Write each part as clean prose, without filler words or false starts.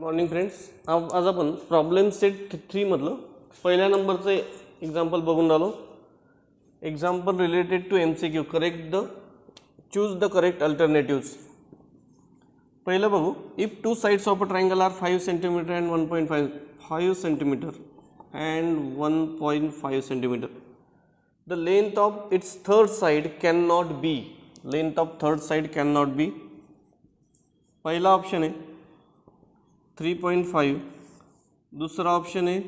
Morning friends. आज आपण problem set 3 मधलं पहिल्या नंबरचं एक्झाम्पल बघून राहिलो. Example related to MCQ. Choose the correct alternatives. पहिलं बघू. If two sides of a triangle are 5 centimetre and 1.5 centimetre and 1.5 centimetre, the length of its third side can not be. Length of third side can not be. पहिला option आहे 3.5, दुसरा option आहे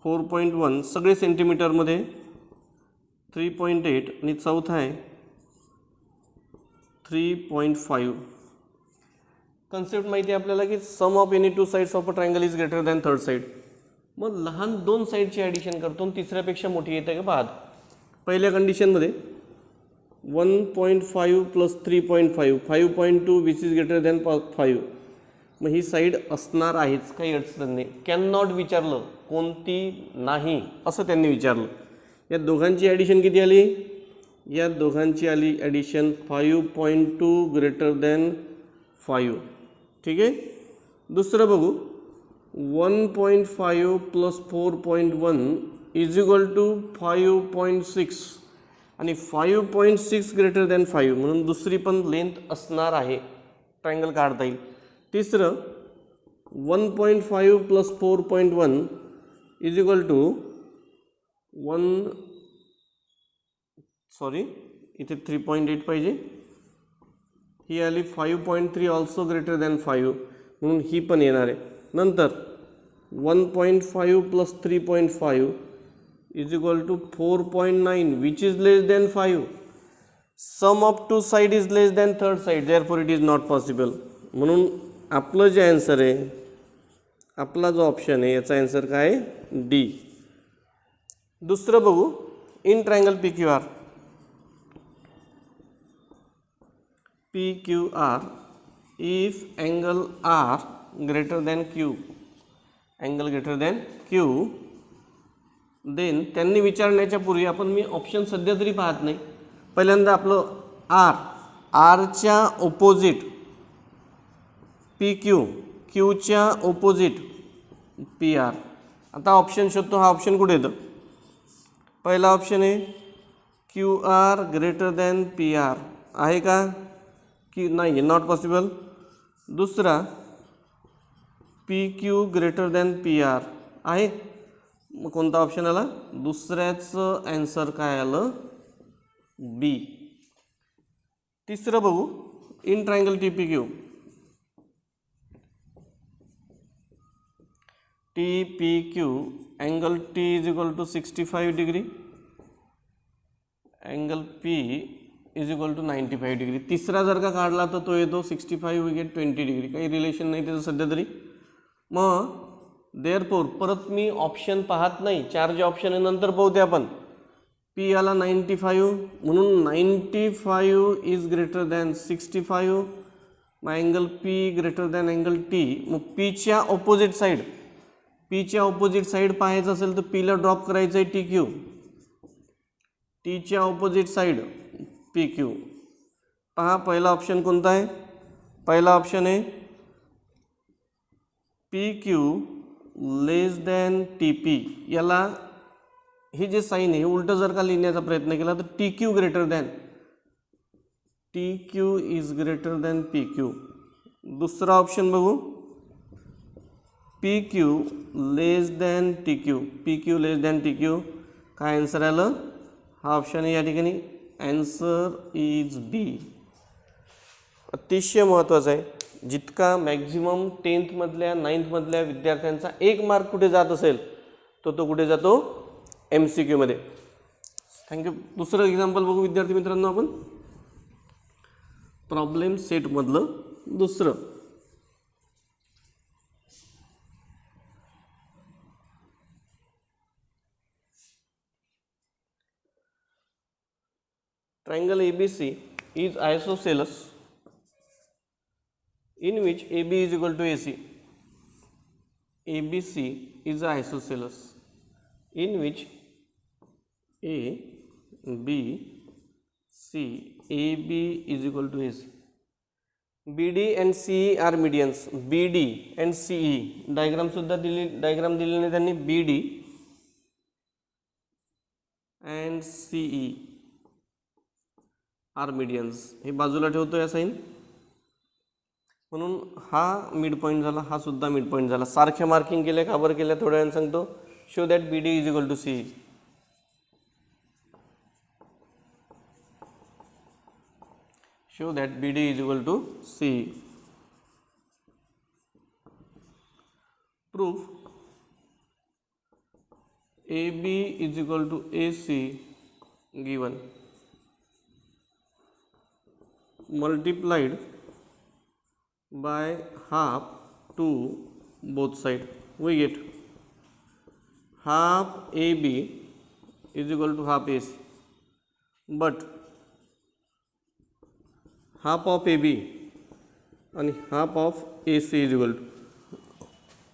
4.1, सगळे सेंटीमीटरमध्ये 3.8 आणि चौथा आहे 3.5. कन्सेप्ट माहिती आहे आपल्याला की sum of any two sides of a triangle is greater than third side. मग लहान दोन साईडची ॲडिशन करतो आणि तिसऱ्यापेक्षा मोठी येते का पाहत. पहिल्या कंडिशनमध्ये 1.5 plus 3.5 5.2 which is greater than 5. मग ही साईड असणार आहेच, काही अडचण नाही. कॅन नॉट विचारलं, कोणती नाही असं त्यांनी विचारलं. या दोघांची ॲडिशन किती आली? या दोघांची आली ॲडिशन 5.2 ग्रेटर दॅन 5. ठीक आहे. दुसरं बघू. 1.5 प्लस 4.1 इज इक्वल टू 5.6 आणि 5.6 ग्रेटर दॅन 5 म्हणून दुसरी पण लेंथ असणार आहे, ट्रायंगल काढता येईल. तिसरं 1.5 प्लस 4.1 इज इक्वल टू इथे 3.8 पाहिजे. ही आली 5.3 ऑल्सो ग्रेटर दॅन 5 म्हणून ही पण येणार आहे. नंतर 1.5 plus 3.5 is equal to 4.9 which is less than 5. Sum of two side is less than third side, therefore it is not possible. म्हणून आपलं जे आन्सर आहे, आपला जो ऑप्शन आहे याचा आन्सर काय आहे? डी. दुसरं बघू. In triangle PQR. PQR if angle R greater than Q, angle greater than Q, then त्यांनी विचारण्याच्या पूर्वी मी ऑप्शन सध्या तरी पाहत नाही. पहिल्यांदा आपलं आरच्या ओपोजिट PQ, क्यूच्या ओपोजिट PR. आता ऑप्शन शोधतो. हा ऑप्शन कुठे येतं? पहिला ऑप्शन आहे QR ग्रेटर दॅन PR आहे का? की नाही, नॉट पॉसिबल. दुसरा PQ ग्रेटर दॅन PR आहे. मग कोणता ऑप्शन आला? दुसऱ्याचं आन्सर काय आलं? बी. तिसरं बघू. In triangle TPQ. TPQ angle T is equal to 65 degree, angle P is equal to 95 degree. तिसरा जर का काढला तर तो येतो 65 वी गेट 20 डिग्री. काही रिलेशन नाही त्याचं सध्या तरी. मग देअरफॉर परत मी ऑप्शन पाहत नाही. 4 जे ऑप्शन आहे नंतर पाहू ते आपण. P आला 95 म्हणून 95 इज ग्रेटर दॅन 65. मग angle P greater than angle T. मग Pच्या ऑपोजिट साईड, Pच्या ऑपोजिट साईड पाहायचं असेल तर Pला ड्रॉप करायचं आहे TQ. Tच्या ऑपोजिट साईड PQ. पहा पहिला ऑप्शन कोणता आहे? पहिला ऑप्शन आहे PQ लेस दॅन TP. याला ही जे साईन आहे उलटं जर का लिहिण्याचा प्रयत्न केला तर TQ greater than, TQ is greater than PQ. दुसरा ऑप्शन बघू. PQ लेस दॅन TQ, PQ लेस दॅन TQ. काय आन्सर आलं? हा ऑप्शन आहे या ठिकाणी. आन्सर इज बी. अतिशय महत्त्वाचं आहे. जितका मॅक्झिमम 10th मधल्या 9th मधल्या विद्यार्थ्यांचा 1 मार्क कुठे जात असेल तो कुठे जातो? MCQ मध्ये. थँक्यू. दुसरं एक्झाम्पल बघू विद्यार्थी मित्रांनो आपण. प्रॉब्लेम सेटमधलं दुसरं. Triangle ABC is isosceles in which AB is equal to AC. ABC is isosceles in which A, B, C, AB is equal to AC. BD and CE are medians. BD and CE diagram सुद्धा diagram दिलेली नाही त्यांनी. BD and CE are medians. हे बाजूला ठेवतो या sign. म्हणून हा मिड पॉईंट झाला, हा सुद्धा मिड पॉईंट झाला. सारख्या मार्किंग केल्या, का बरं केल्या थोड्या वेळाने सांगतो. Show that BD is equal to CE. Show that BD is equal to CE. Prove AB is equal to AC given multiplied by half to both side. We get half AB is equal to half AC, but half of AB आणि half of AC is equal to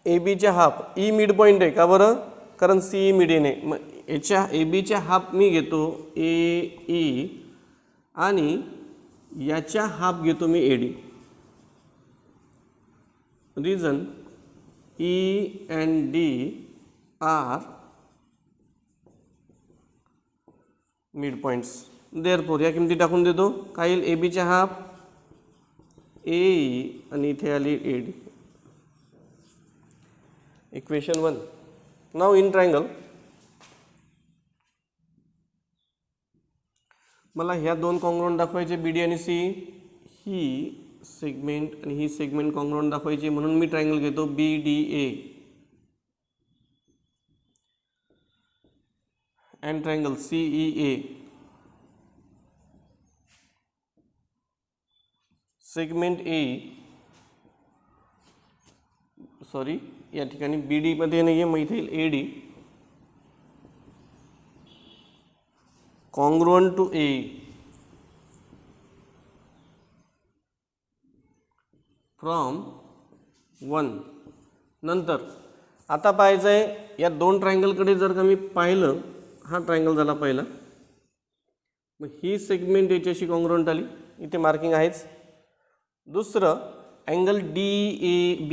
ABच्या half. E mid point आहे, का बरं? कारण CE median आहे. मग याच्या ABच्या half मी घेतो AE आणि याच्या हाफ घेतो मी AD. Reason E and D are mid points. Therefore या किमती टाकून देतो. काय येईल? ABच्या हाफ AE आणि इथे आली AD. Equation 1. Now in triangle मला ह्या दोन कॉन्ग्रुएंट दाखवायचे BD आणि CE. ही सेगमेंट आणि ही सेगमेंट कॉन्ग्रुएंट दाखवायची, म्हणून मी ट्रायंगल घेतो BDA and triangle CEA. Segment A sorry या ठिकाणी BD मध्ये नाही आहे, मग इथे येईल AD congruent to A from 1. नंतर आता पाहायचं आहे या दोन ट्रायंगलकडे. जर का मी पाहिलं, हा ट्रायंगल झाला पहिला, मग ही सेगमेंट याच्याशी कॉन्ग्रुएंट आली, इथे मार्किंग आहेच. दुसरं angle DAB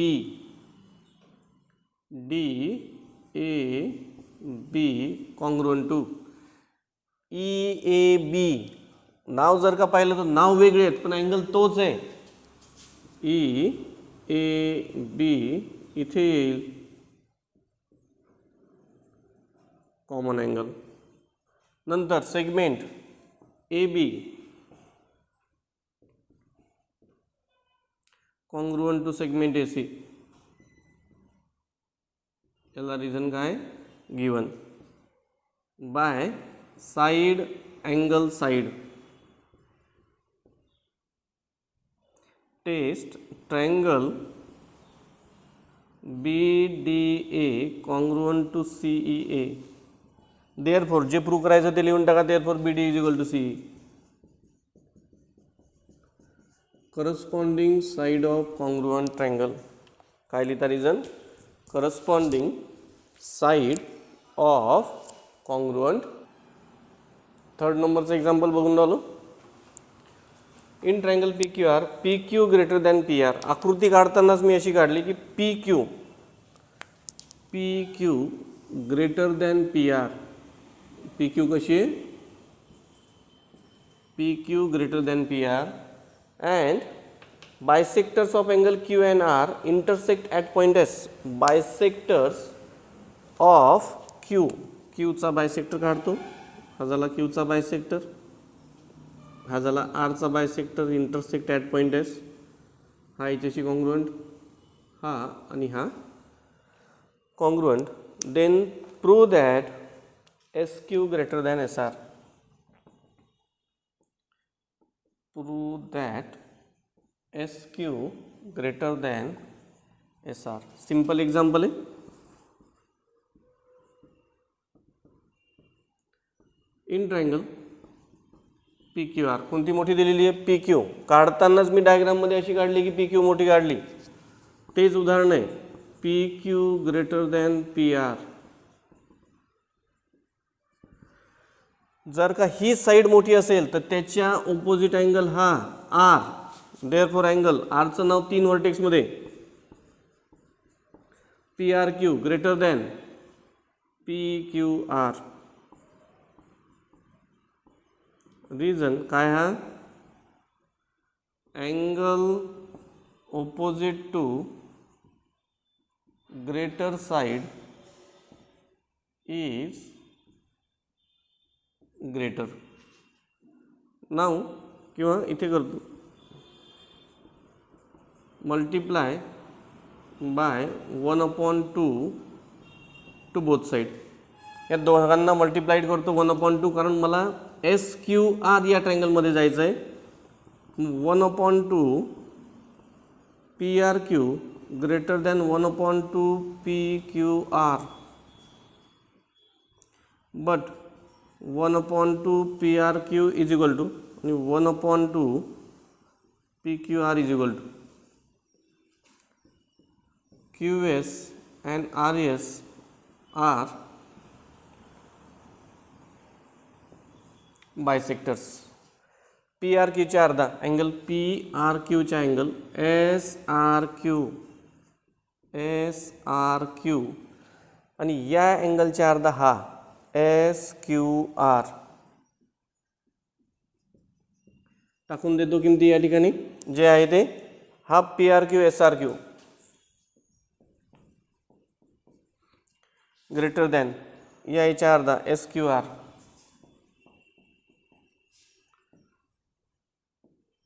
congruent to EAB. नाव जर का पाहिलं तर नाव वेगळे आहेत पण अँगल तोच आहे. EAB इथे येईल कॉमन अँगल. नंतर segment AB congruent to segment AC. याला रिझन काय? Given by side angle side. Test triangle BDA congruent to CEA. Therefore जे प्रूव्ह करायचं ते लिहून टाका. Therefore BD is equal to CE. Corresponding side of congruent triangle. काय लिहिता रिझन? Corresponding side of congruent. Third नंबरचं एक्झाम्पल बघून राहिलो. In triangle PQR PQ greater than PR. आकृती काढतानाच मी अशी काढली की PQ greater than PR. PQ कशी आहे? PQ greater than PR and bisectors of angle Q and R intersect at point S. Bisectors of Q. Q चा bisector काढतो. हा झाला Q चा बायसेक्टर, हा झाला R चा bisector. Intersect at point S. हा याच्याशी कॉन्ग्रुएंट, हा आणि हा congruent. Then prove that SQ greater than SR. Prove that SQ greater than SR. Simple example आहे. इन ट्रायंगल PQR कोणती मोठी दिलेली आहे? PQ. काढतानाच मी डायग्राममध्ये अशी काढली की PQ मोठी काढली. तेच उदाहरण आहे. PQ greater than PR. जर का ही साइड मोठी असेल तर त्याच्या ऑपोजिट अँगल हा R देअरफॉर अँगल आरचं नाव 3 व्हर्टेक्समध्ये P R Q greater than P Q R. Reason काय हा, angle opposite to greater side is greater. now किंवा इथे करतो multiply by 1/2 to both side. या दोघांना मल्टिप्लाइड करतो 1/2 कारण मला SQR या ट्रायंगलमध्ये जायचं आहे. 1/2 PRQ greater than 1/2 PQR, but 1/2 PRQ is equal to 1/2 PQR is equal to QS and RS are bisectors. P R क्यूच्या अर्धा अँगल पी आर क्यूच्या अँगल एस आर क्यू आणि या अँगलच्या अर्धा हा SQR. टाकून देतो किमती या ठिकाणी जे आहे ते हा PRQ SRQ ग्रेटर दॅन याच्या अर्धा SQR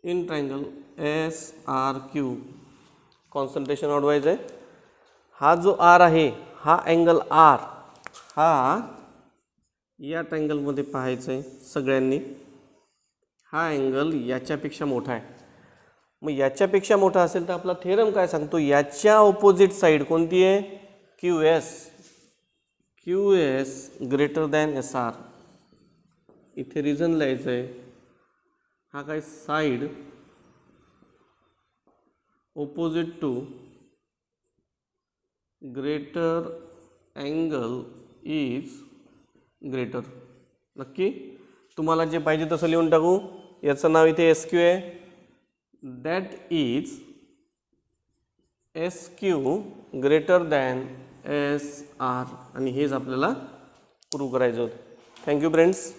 in triangle SRQ. Concentration वाढवायचं आहे. हा जो R आहे हा अँगल R हा या ट्रायंगलमध्ये पाहायचं आहे सगळ्यांनी. हा अँगल याच्यापेक्षा मोठा आहे. मग याच्यापेक्षा मोठा असेल तर आपला थेरम काय सांगतो, याच्या ऑपोजिट साईड कोणती आहे QS ग्रेटर दॅन SR. इथे रिझन लिहायचं आहे. हा काय side opposite to greater angle is greater. नक्की तुम्हाला जे पाहिजे तसं लिहून टाकू. याचं नाव इथे SQ आहे. That is SQ greater than SR आणि हेच आपल्याला प्रूव्ह करायचं होतं. Thank you friends.